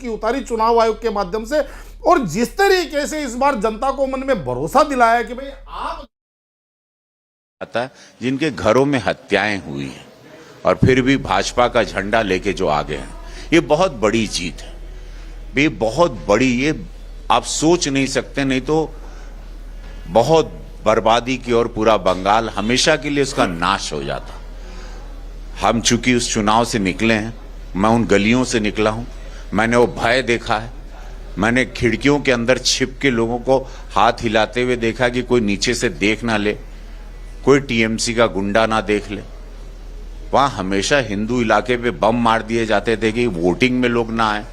उसकी उतारी चुनाव आयोग के माध्यम से, और जिस तरीके से इस बार जनता को मन में भरोसा दिलाया कि भाई आप जिनके घरों में हत्याएं हुई हैं और फिर भी भाजपा का झंडा लेके जो आगे हैं, ये बहुत बड़ी जीत है। ये बहुत बड़ी, ये आप सोच नहीं सकते, नहीं तो बहुत बर्बादी की ओर पूरा बंगाल हमेशा के लिए उसका नाश हो जाता। हम चूंकि उस चुनाव से निकले हैं, मैं उन गलियों से निकला हूं, मैंने वो भय देखा है, मैंने खिड़कियों के अंदर छिप के लोगों को हाथ हिलाते हुए देखा कि कोई नीचे से देख ना ले, कोई टीएमसी का गुंडा ना देख ले। वहां हमेशा हिंदू इलाके पे बम मार दिए जाते थे कि वोटिंग में लोग ना आए।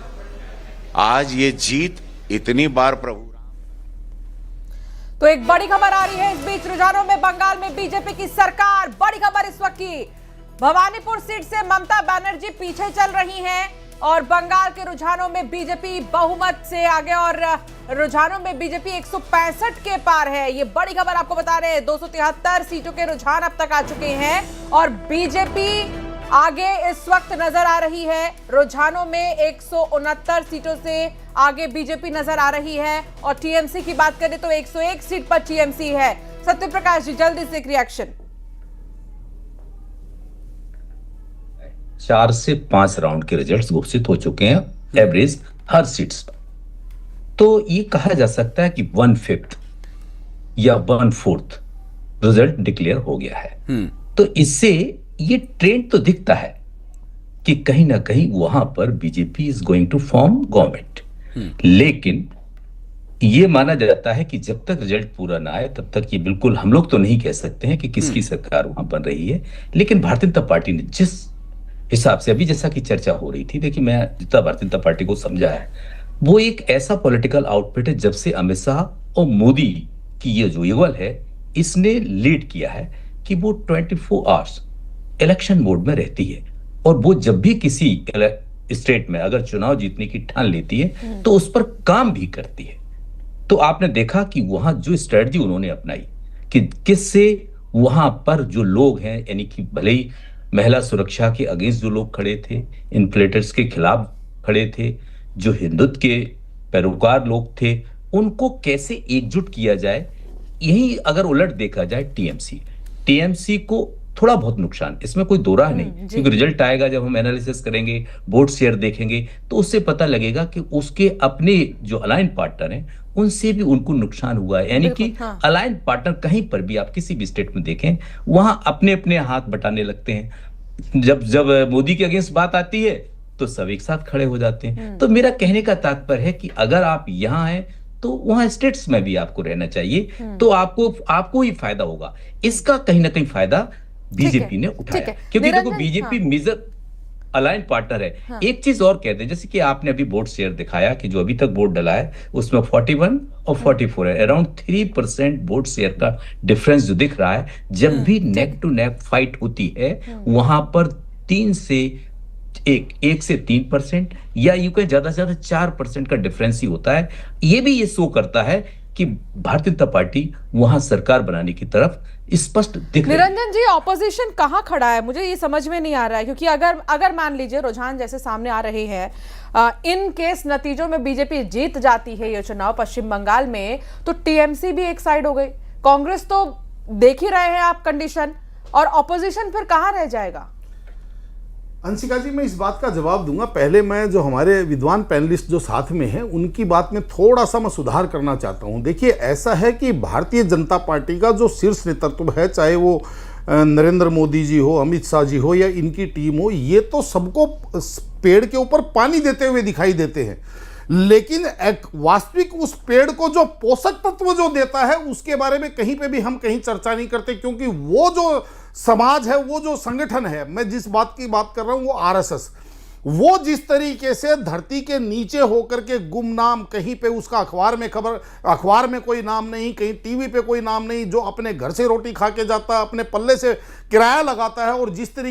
आज ये जीत इतनी बार प्रभु। तो एक बड़ी खबर आ रही है इस बीच रुझानों में, बंगाल में बीजेपी की सरकार। बड़ी खबर इस वक्त की, भवानीपुर सीट से ममता बनर्जी पीछे चल रही हैं और बंगाल के रुझानों में बीजेपी बहुमत से आगे, और रुझानों में बीजेपी 165 के पार है। ये बड़ी खबर आपको बता रहे हैं। 273 सीटों के रुझान अब तक आ चुके हैं और बीजेपी आगे इस वक्त नजर आ रही है। रुझानों में 169 सीटों से आगे बीजेपी नजर आ रही है और टीएमसी की बात करें तो 101 सीट पर टीएमसी है। सत्यप्रकाश जी, जल्दी से एक रिएक्शन। 4 से 5 राउंड के रिजल्ट्स घोषित हो चुके हैं एवरेज हर सीट्स पर। तो ये कहा जा सकता है कि 1/5 या 1/4 रिजल्ट डिक्लेयर हो गया है। तो इससे ये ट्रेंड तो दिखता है कि कहीं ना कहीं वहां पर BJP is going to form government. लेकिन ये माना जाता है कि जब तक रिजल्ट पूरा ना आए तब तक ये बिल्कुल हम लोग तो नहीं कह सकते हैं कि किसकी सरकार वहां बन रही है। लेकिन भारतीय जनता पार्टी ने जिस हिसाब से, अभी जैसा कि चर्चा हो रही थी, देखिए मैं जितना भारतीय जनता पार्टी को समझा है, वो एक ऐसा पॉलिटिकल आउटफिट है जब से अमित शाह और मोदी की ये जो युगल है, इसने लीड किया है कि वो 24 आवर्स इलेक्शन मोड में रहती है और वो जब भी किसी स्टेट में अगर चुनाव जीतने की ठान लेती है तो उस पर काम भी करती है। तो आपने देखा कि वहां जो स्ट्रेटजी उन्होंने अपनाई कि किससे वहां पर जो लोग हैं, यानी कि भले ही महिला सुरक्षा के अगेंस्ट जो लोग खड़े थे, इन्फ्लेटर्स के खिलाफ खड़े थे, जो हिंदुत्व के पैरोकार लोग थे, उनको कैसे एकजुट किया जाए। यही अगर उलट देखा जाए टीएमसी को थोड़ा बहुत नुकसान, इसमें कोई दो राह नहीं, क्योंकि रिजल्ट आएगा जब हम एनालिसिस करेंगे, वोट शेयर देखेंगे तो उससे पता लगेगा कि उसके अपने जो अलाइन पार्टनर हैं उनसे भी उनको नुकसान हुआ है। यानी कि अलाइन पार्टनर कहीं पर भी आप किसी भी स्टेट में देखें, वहां अपने अपने हाथ बटाने लगते हैं। जब मोदी के अगेंस्ट बात आती है तो सब एक साथ खड़े हो जाते हैं। तो मेरा कहने का तात्पर्य है कि अगर आप यहां हैं तो वहां स्टेट्स में भी आपको रहना चाहिए, तो आपको ही फायदा होगा। इसका कहीं ना कहीं फायदा बीजेपी ने उठाया, क्योंकि देखो बीजेपी मेजर अलाइन पार्टनर है। एक चीज और कहते हैं, जैसे कि आपने अभी वोट शेयर दिखाया कि जो अभी तक वोट डला है उसमें 41 और 44 है, अराउंड 3% वोट शेयर का डिफरेंस जो दिख रहा है। जब भी नेक टू नेक फाइट होती है वहां पर 1 से 3% या यूं कहें ज्यादा से ज्यादा 4% का डिफरेंस ही होता है। ये भी ये शो करता है कि भारतीय जनता पार्टी वहां सरकार बनाने की तरफ स्पष्ट दिख रही है। निरंजन जी, ऑपोजिशन कहां खड़ा है, मुझे ये समझ में नहीं आ रहा है, क्योंकि अगर मान लीजिए रुझान जैसे सामने आ रहे हैं, इन केस नतीजों में बीजेपी जीत जाती है ये चुनाव पश्चिम बंगाल में, तो टीएमसी भी एक साइड हो गई, कांग्रेस तो देख ही रहे हैं आप कंडीशन, और ऑपोजिशन फिर कहां रह जाएगा? अंशिका जी, मैं इस बात का जवाब दूंगा। पहले मैं जो हमारे विद्वान पैनलिस्ट जो साथ में हैं उनकी बात में थोड़ा सा मैं सुधार करना चाहता हूं। देखिए, ऐसा है कि भारतीय जनता पार्टी का जो शीर्ष नेतृत्व है, चाहे वो नरेंद्र मोदी जी हो, अमित शाह जी हो या इनकी टीम हो, ये तो सबको पेड़ के ऊपर पानी देते हुए दिखाई देते हैं, लेकिन एक वास्तविक उस पेड़ को जो पोषक तत्व जो देता है उसके बारे में कहीं पे भी हम कहीं चर्चा नहीं करते, क्योंकि वो जो समाज है, वो जो संगठन है, मैं जिस बात की बात कर रहा हूं वो आरएसएस, वो जिस तरीके से धरती के नीचे होकर के गुमनाम, कहीं पे उसका अखबार में कोई नाम नहीं, कहीं टीवी पे कोई नाम नहीं, जो अपने घर से रोटी खा के जाता है, अपने पल्ले से किराया लगाता है, और जिस तरीके